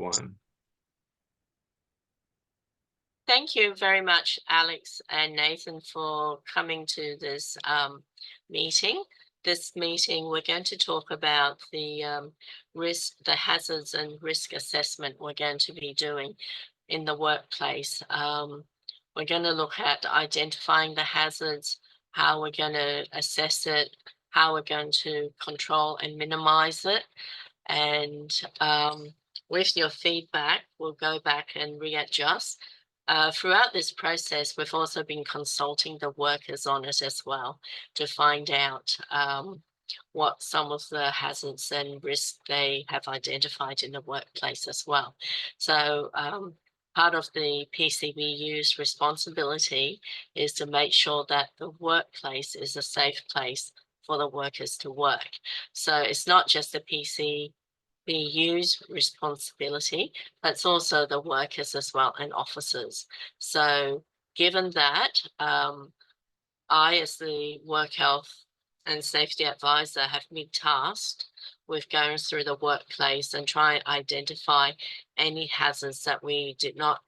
one. Thank you very much, Alex and Nathan, for coming to this meeting. This meeting, we're going to talk about the the hazards and risk assessment we're going to be doing in the workplace. We're going to look at identifying the hazards, how we're going to assess it, how we're going to control and minimize it. And with your feedback, we'll go back and readjust. Throughout this process, we've also been consulting the workers on it as well to find out what some of the hazards and risks they have identified in the workplace as well. So part of the PCBU's responsibility is to make sure that the workplace is a safe place for the workers to work. So it's not just the PCBU's responsibility, but it's also the workers as well and officers. So given that, I, as the work health and safety advisor, have been tasked with going through the workplace and trying to identify any hazards that we did not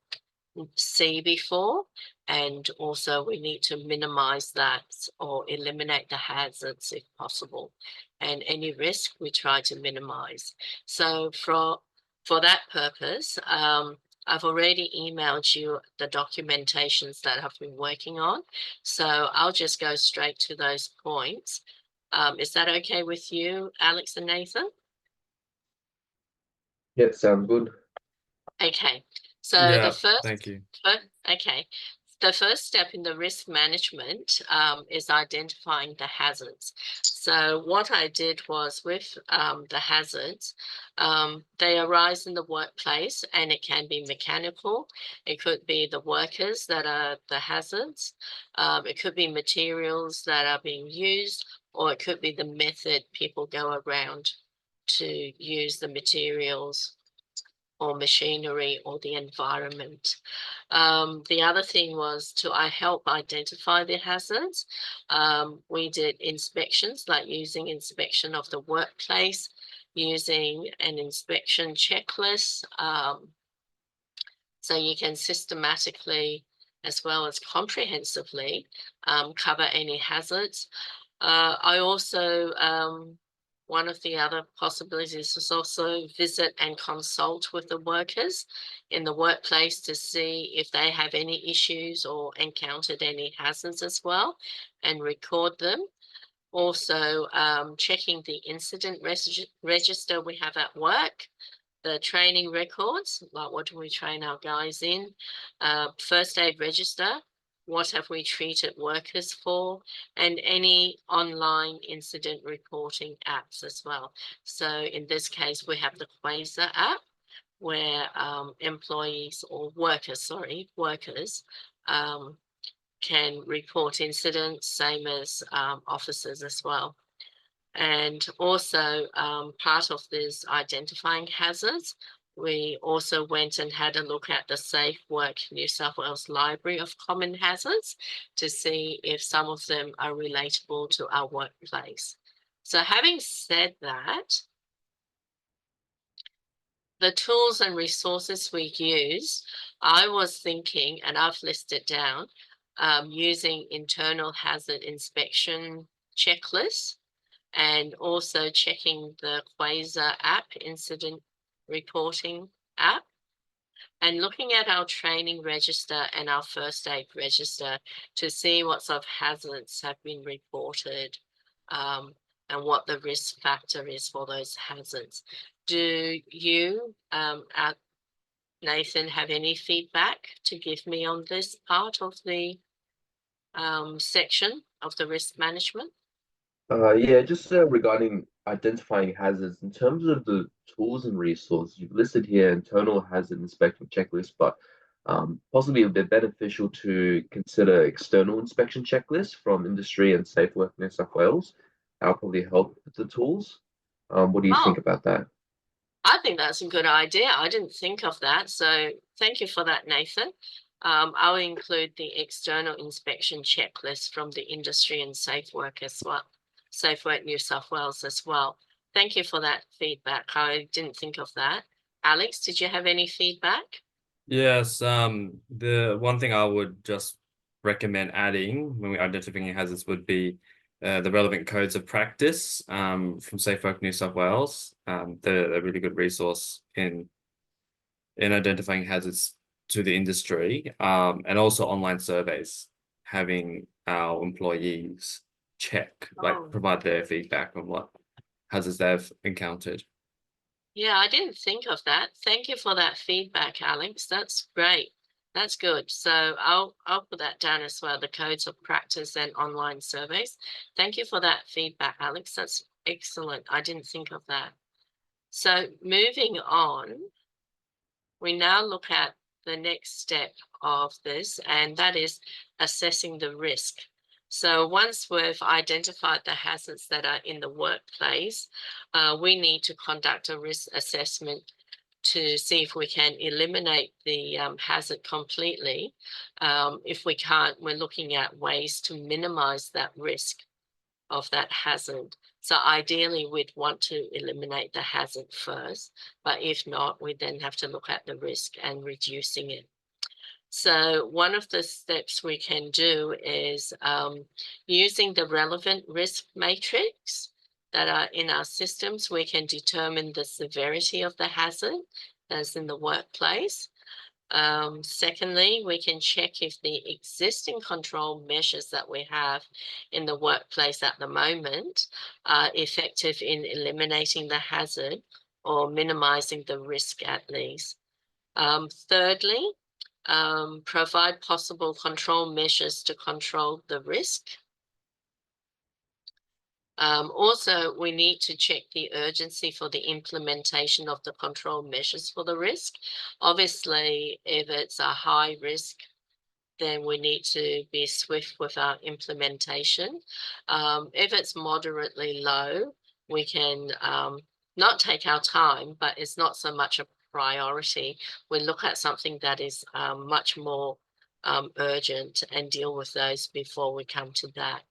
see before, and also we need to minimize that or eliminate the hazards if possible, and any risk we try to minimize. So for that purpose, I've already emailed you the documentations that I've been working on, so I'll just go straight to those points. Is that okay with you, Alex and Nathan? Yeah, sounds good. Okay, so Yeah, thank you. The first step in the risk management is identifying the hazards. So what I did was with the hazards, they arise in the workplace, and it can be mechanical. It could be the workers that are the hazards. It could be materials that are being used, or it could be the method people go around to use the materials or machinery or the environment. The other thing was to help identify the hazards. We did inspections, like using inspection of the workplace, using an inspection checklist. So you can systematically, as well as comprehensively, cover any hazards. I also one of the other possibilities is also visit and consult with the workers in the workplace to see if they have any issues or encountered any hazards as well, and record them. Also, checking the incident register we have at work, the training records, like what do we train our guys in, first aid register, what have we treated workers for, and any online incident reporting apps as well. So in this case, we have the Quasar app, where employees or workers can report incidents, same as officers as well. And also part of this identifying hazards, we also went and had a look at the Safe Work New South Wales Library of Common Hazards to see if some of them are relatable to our workplace. So having said that, the tools and resources we use, I was thinking, and I've listed down, using internal hazard inspection checklists, and also checking the Quasar app, incident reporting app, and looking at our training register and our first aid register to see what sort of hazards have been reported, and what the risk factor is for those hazards. Do you, Nathan, have any feedback to give me on this part of the section of the risk management? Yeah, just regarding identifying hazards, in terms of the tools and resources, you've listed here internal hazard inspection checklist, but possibly it would be beneficial to consider external inspection checklists from industry and Safe Work New South Wales. That'll probably help with the tools. What do you think about that? I think that's a good idea. I didn't think of that. So thank you for that, Nathan. I'll include the external inspection checklist from the industry and Safe Work as well. Safe Work New South Wales as well. Thank you for that feedback. I didn't think of that. Alex, did you have any feedback? Yes, the one thing I would just recommend adding when we're identifying hazards would be the relevant codes of practice from Safe Work New South Wales. They're a really good resource in identifying hazards to the industry, and also online surveys, having our employees check, like Oh, provide their feedback on what hazards they've encountered. yeah, I didn't think of that. Thank you for that feedback, Alex. That's great. That's good. So I'll put that down as well, the codes of practice and online surveys. Thank you for that feedback, Alex. That's excellent. I didn't think of that. So moving on, we now look at the next step of this, and that is assessing the risk. So once we've identified the hazards that are in the workplace, we need to conduct a risk assessment to see if we can eliminate the hazard completely. If we can't, we're looking at ways to minimize that risk of that hazard. So ideally, we'd want to eliminate the hazard first, but if not, we then have to look at the risk and reducing it. So one of the steps we can do is using the relevant risk matrix that are in our systems, we can determine the severity of the hazard that's in the workplace. Secondly, we can check if the existing control measures that we have in the workplace at the moment are effective in eliminating the hazard or minimizing the risk at least. Thirdly, provide possible control measures to control the risk. Also, we need to check the urgency for the implementation of the control measures for the risk. Obviously, if it's a high risk, then we need to be swift with our implementation. If it's moderately low, we can not take our time, but it's not so much a priority. We look at something that is much more urgent and deal with those before we come to that.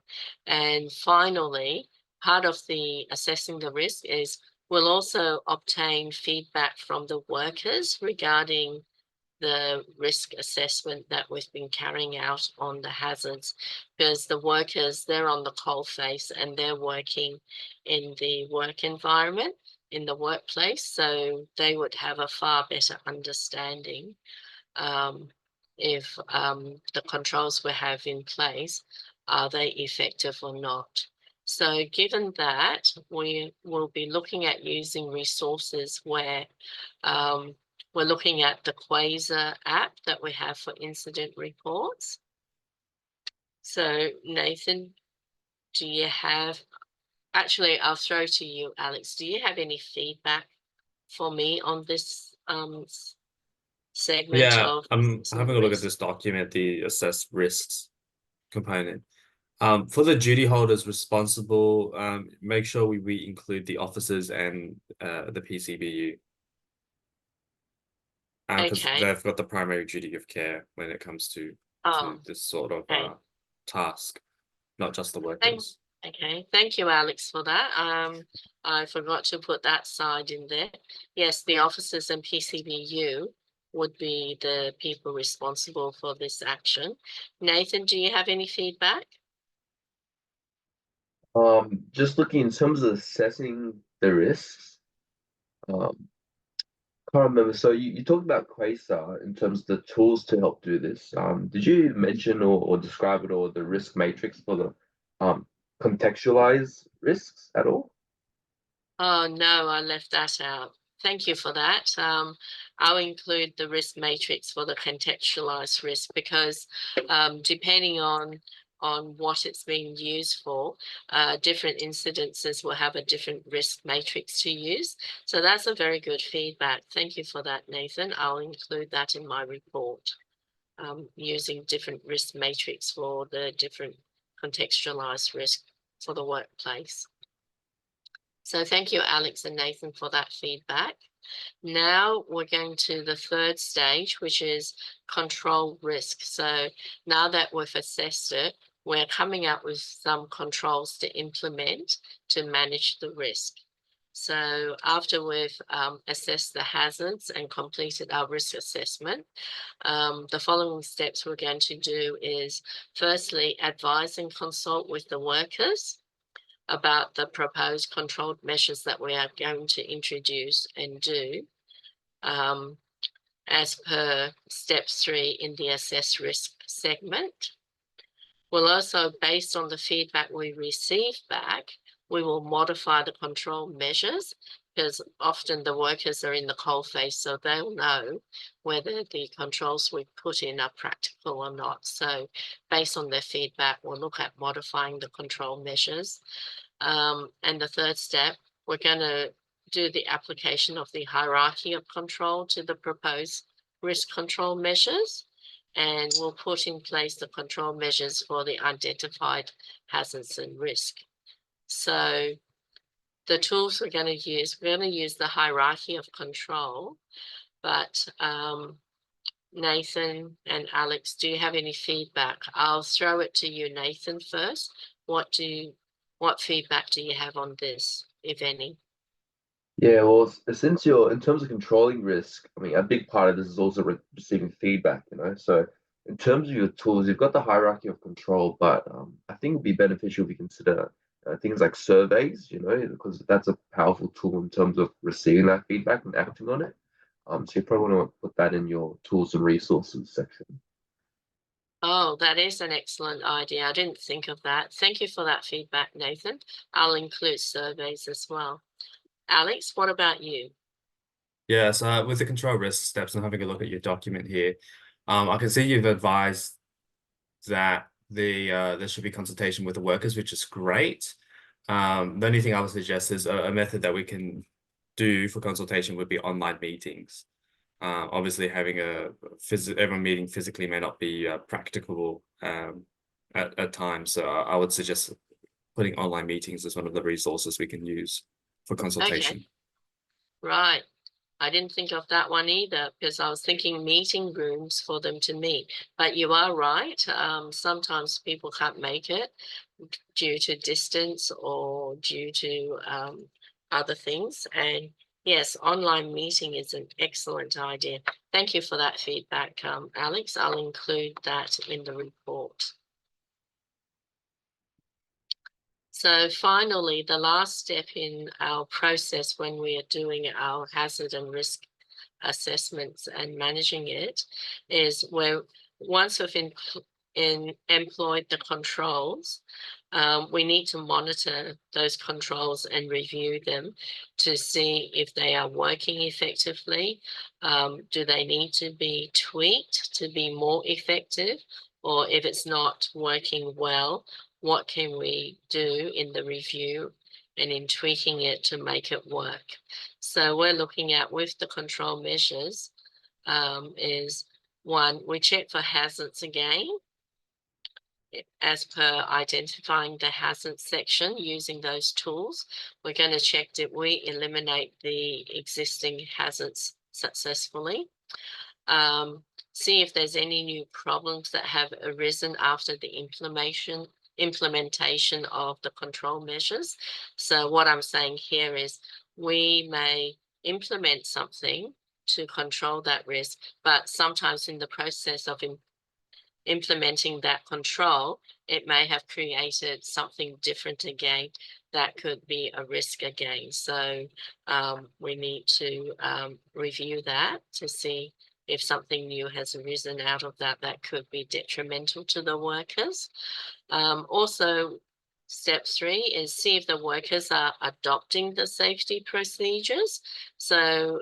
And finally, part of the assessing the risk is we'll also obtain feedback from the workers regarding the risk assessment that we've been carrying out on the hazards, because the workers, they're on the coalface and they're working in the work environment, in the workplace, so they would have a far better understanding if the controls we have in place, are they effective or not. So given that, we will be looking at using resources where we're looking at the Quasar app that we have for incident reports. So Nathan, do you have, actually, I'll throw to you, Alex, do you have any feedback for me on this segment Yeah, of I'm assessing having the a look at risk? this document, the assess risks component. For the duty holders responsible, make sure we include the officers and the PCBU, because Okay. they've got the primary duty of care when it comes to Oh, this sort of okay. task, not just the Thank, workers. okay. Thank you, Alex, for that. I forgot to put that side in there. Yes, the officers and PCBU would be the people responsible for this action. Nathan, do you have any feedback? Just looking in terms of assessing the risks. Um, can't remember. So you talked about Quasar in terms of the tools to help do this. Did you mention or describe it or the risk matrix for the contextualize risks at all? Oh, no, I left that out. Thank you for that. I'll include the risk matrix for the contextualized risk because depending on what it's being used for, different incidences will have a different risk matrix to use. So that's a very good feedback. Thank you for that, Nathan. I'll include that in my report, using different risk matrix for the different contextualized risk for the workplace. So thank you, Alex and Nathan, for that feedback. Now we're going to the third stage, which is control risk. So now that we've assessed it, we're coming up with some controls to implement to manage the risk. So after we've assessed the hazards and completed our risk assessment, the following steps we're going to do is firstly advise and consult with the workers about the proposed controlled measures that we are going to introduce and do as per step 3 in the assess risk segment. We'll also, based on the feedback we receive back, we will modify the control measures, because often the workers are in the coalface, so they'll know whether the controls we put in are practical or not. So based on their feedback, we'll look at modifying the control measures. And the third step, we're going to do the application of the hierarchy of control to the proposed risk control measures. And we'll put in place the control measures for the identified hazards and risk. So the tools we're going to use the hierarchy of control, but Nathan and Alex, do you have any feedback? I'll throw it to you, Nathan, first. What feedback do you have on this, if any? Yeah, well, since you're in terms of controlling risk, I mean, a big part of this is also receiving feedback, you know. So in terms of your tools, you've got the hierarchy of control, but I think it'd be beneficial if you consider things like surveys, you know, because that's a powerful tool in terms of receiving that feedback and acting on it. So you probably want to put that in your tools and resources section. Oh, that is an excellent idea. I didn't think of that. Thank you for that feedback, Nathan. I'll include surveys as well. Alex, what about you? Yeah, so with the control risk steps and having a look at your document here, I can see you've advised that there should be consultation with the workers, which is great. The only thing I would suggest is a method that we can do for consultation would be online meetings. Obviously, having everyone meeting physically may not be practicable at times, so I would suggest putting online meetings as one of the resources we can use for consultation. Okay, right. I didn't think of that one either, because I was thinking meeting rooms for them to meet. But you are right. Sometimes people can't make it due to distance or due to other things. And yes, online meeting is an excellent idea. Thank you for that feedback, Alex. I'll include that in the report. So finally, the last step in our process when we are doing our hazard and risk assessments and managing it is where once we've employed the controls, we need to monitor those controls and review them to see if they are working effectively. Do they need to be tweaked to be more effective? Or if it's not working well, what can we do in the review and in tweaking it to make it work? So we're looking at with the control measures is one, we check for hazards again, as per identifying the hazard section using those tools. We're going to check that we eliminate the existing hazards successfully. See if there's any new problems that have arisen after the implementation of the control measures. So what I'm saying here is we may implement something to control that risk, but sometimes in the process of implementing that control, it may have created something different again that could be a risk again. So we need to review that to see if something new has arisen out of that could be detrimental to the workers. Also, step 3 is see if the workers are adopting the safety procedures. So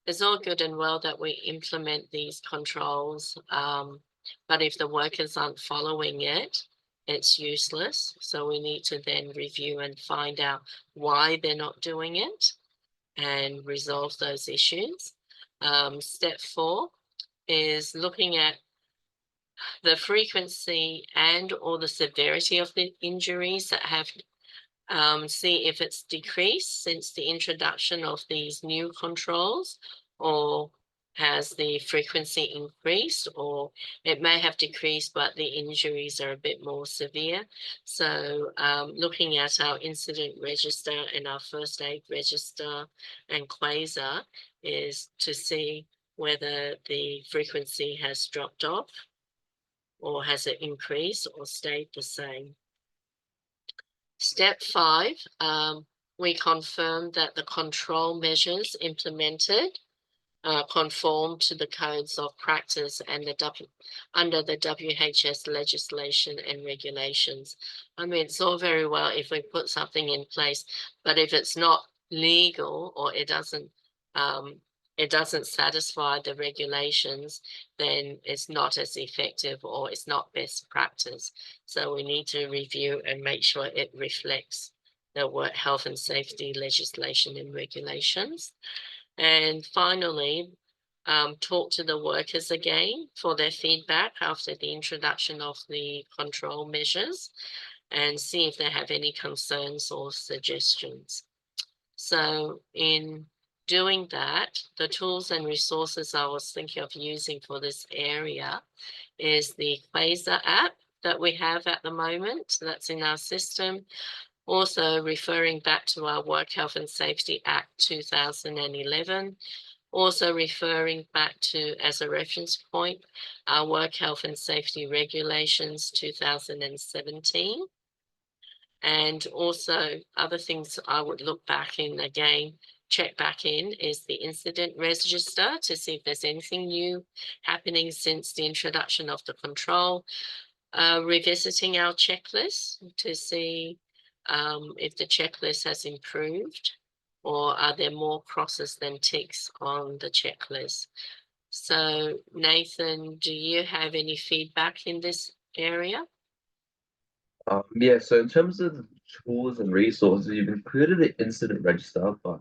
it's all good and well that we implement these controls, but if the workers aren't following it, it's useless. So we need to then review and find out why they're not doing it and resolve those issues. Step 4 is looking at the frequency and or the severity of the injuries that have, see if it's decreased since the introduction of these new controls, or has the frequency increased, or it may have decreased, but the injuries are a bit more severe. So looking at our incident register and our first aid register and quasar is to see whether the frequency has dropped off, or has it increased or stayed the same. Step 5, we confirm that the control measures implemented conform to the codes of practice and under the WHS legislation and regulations. I mean, it's all very well if we put something in place, but if it's not legal, or it doesn't satisfy the regulations, then it's not as effective, or it's not best practice. So we need to review and make sure it reflects the work health and safety legislation and regulations. And finally, talk to the workers again for their feedback after the introduction of the control measures, and see if they have any concerns or suggestions. So in doing that, the tools and resources I was thinking of using for this area is the quasar app that we have at the moment that's in our system. Also referring back to our Work Health and Safety Act 2011, also referring back to, as a reference point, our Work Health and Safety Regulations 2017. And also other things I would look back in again, check back in, is the incident register to see if there's anything new happening since the introduction of the control. Revisiting our checklist to see if the checklist has improved, or are there more crosses than ticks on the checklist. So Nathan, do you have any feedback in this area? Yeah, so in terms of the tools and resources, you've included the incident register, but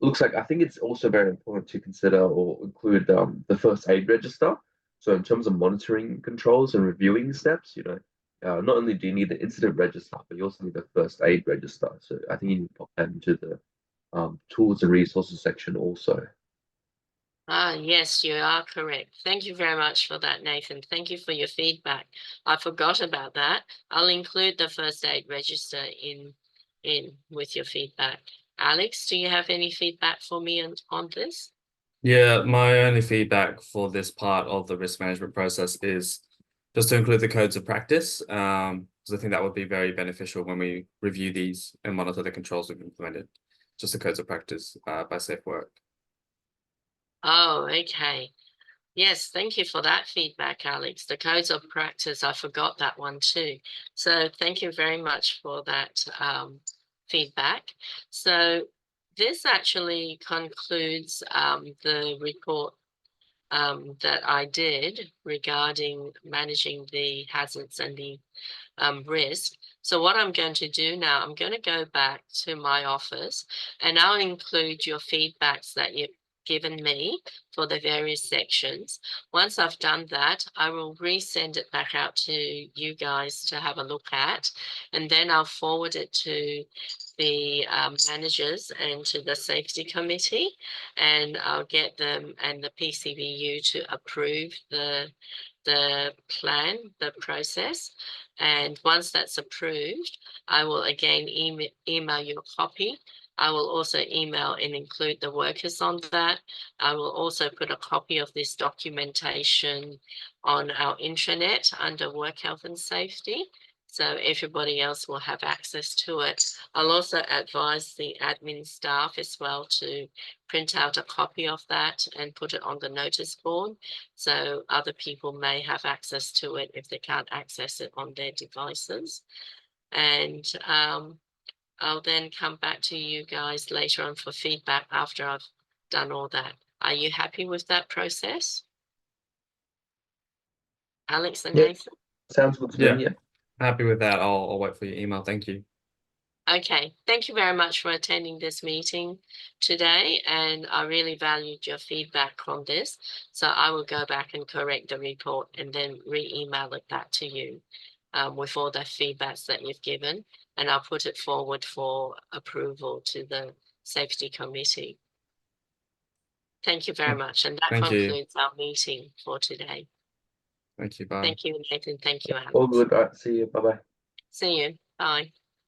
looks like I think it's also very important to consider or include the first aid register. So in terms of monitoring controls and reviewing steps, not only do you need the incident register, but you also need the first aid register. So I think you need to pop that into the tools and resources section also. Yes, you are correct. Thank you very much for that, Nathan. Thank you for your feedback. I forgot about that. I'll include the first aid register in with your feedback. Alex, do you have any feedback for me on this? Yeah, my only feedback for this part of the risk management process is just to include the codes of practice, because I think that would be very beneficial when we review these and monitor the controls we've implemented. Just the codes of practice by Safe Work. Oh, okay. Yes, thank you for that feedback, Alex. The codes of practice, I forgot that one too. So thank you very much for that feedback. So this actually concludes the report that I did regarding managing the hazards and the risk. So what I'm going to do now, I'm going to go back to my office, and I'll include your feedbacks that you've given me for the various sections. Once I've done that, I will resend it back out to you guys to have a look at, and then I'll forward it to the managers and to the safety committee, and I'll get them and the PCBU to approve the plan, the process. And once that's approved, I will again email you a copy. I will also email and include the workers on that. I will also put a copy of this documentation on our intranet under Work Health and Safety, so everybody else will have access to it. I'll also advise the admin staff as well to print out a copy of that and put it on the notice board, so other people may have access to it if they can't access it on their devices. And I'll then come back to you guys later on for feedback after I've done all that. Are you happy with that process? Alex and Yeah. Nathan? Sounds good to me, yeah. Happy with that. I'll wait for your email. Thank you. Okay, thank you very much for attending this meeting today, and I really valued your feedback from this. So I will go back and correct the report and then re-email it back to you with all the feedbacks that you've given, and I'll put it forward for approval to the safety committee. Thank you very much. And that Thank you. concludes our meeting for today. Thank you. Bye. Thank you, Nathan. Thank you, Alex. All good. All right, see you. Bye bye. See you. Bye.